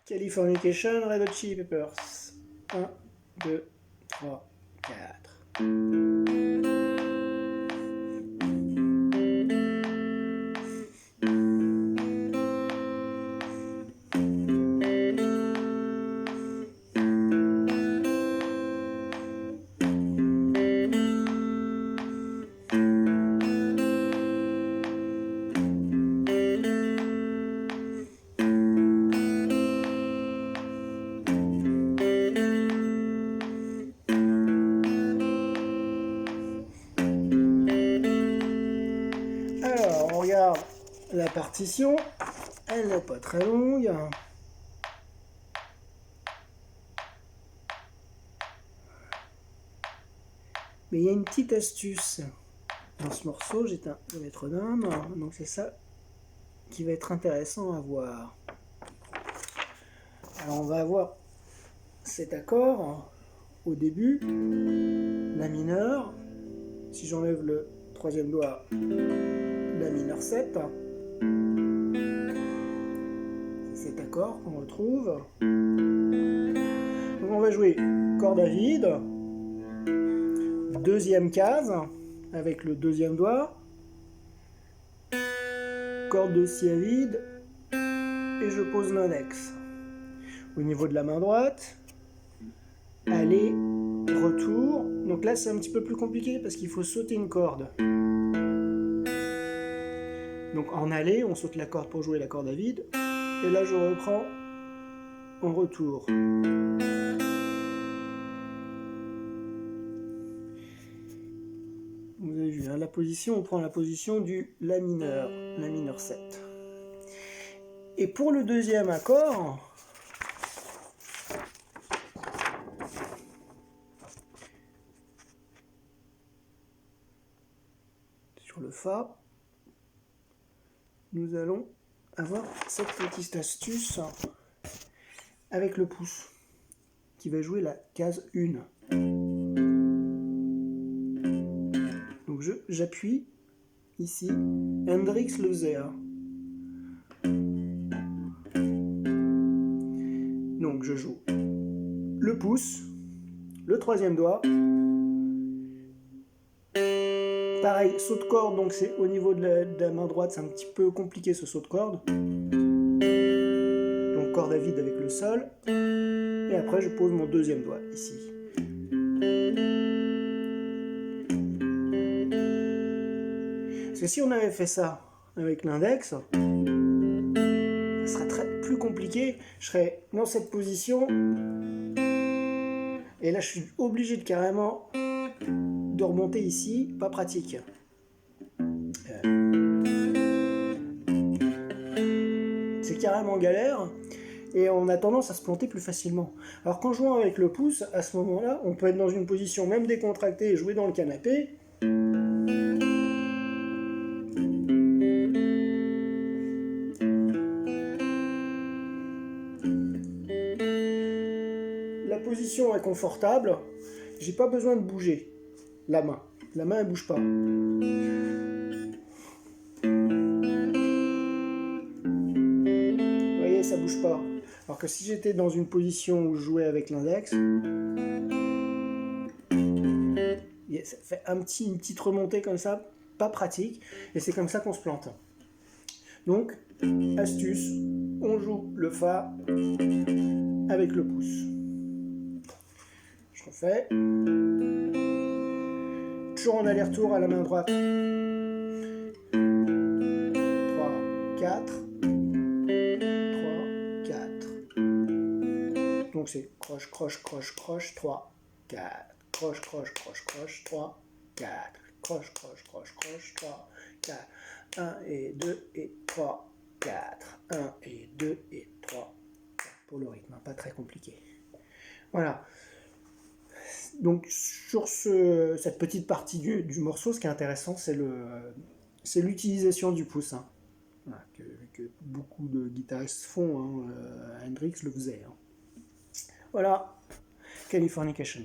Californication, Red Hot Chili Peppers. 1, 2, 3, 4. Alors, on regarde la partition, elle n'est pas très longue. Mais il y a une petite astuce dans ce morceau, j'éteins le métronome, donc c'est ça qui va être intéressant à voir. Alors on va avoir cet accord au début, la mineur, si j'enlève le troisième doigt, la mineur 7, c'est cet accord qu'on retrouve. Donc on va jouer corde à vide, deuxième case avec le deuxième doigt, corde de si à vide et je pose l'index. Au niveau de la main droite, aller, retour. Donc là c'est un petit peu plus compliqué parce qu'il faut sauter une corde. Donc en aller, on saute la corde pour jouer la corde à vide. Et là je reprends en retour. Vous avez vu, hein, la position, on prend la position du la mineur 7. Et pour le deuxième accord, sur le Fa, nous allons avoir cette petite astuce avec le pouce qui va jouer la case 1. Donc j'appuie ici, Hendrix le faisait. Donc je joue le pouce, le troisième doigt. Pareil, saut de corde, donc c'est au niveau de la main droite, c'est un petit peu compliqué ce saut de corde. Donc corde à vide avec le sol. Et après je pose mon deuxième doigt ici. Parce que si on avait fait ça avec l'index, ça serait plus compliqué. Je serais dans cette position. Et là je suis obligé de carrément de remonter ici, pas pratique. C'est carrément galère et on a tendance à se planter plus facilement. Alors qu'en jouant avec le pouce, à ce moment-là, on peut être dans une position même décontractée et jouer dans le canapé. La position est confortable, j'ai pas besoin de bouger la main. La main elle bouge pas. Vous voyez, ça bouge pas. Alors que si j'étais dans une position où je jouais avec l'index, ça fait une petite remontée comme ça, pas pratique, et c'est comme ça qu'on se plante. Donc, astuce, on joue le Fa avec le pouce. Je refais. Toujours en aller-retour à la main droite. 3, 4. 3, 4. Donc c'est croche, croche, croche, croche, 3, 4. Croche, croche, croche, croche, 3, 4. Croche, croche, croche, croche, 3, 4. 1 et 2 et 3, 4. 1 et 2 et 3, 4. Pour le rythme, pas très compliqué. Voilà. Donc sur cette petite partie du morceau, ce qui est intéressant, c'est l'utilisation du pouce, hein. Voilà, que beaucoup de guitaristes font, hein. Hendrix le faisait, hein. Voilà, Californication.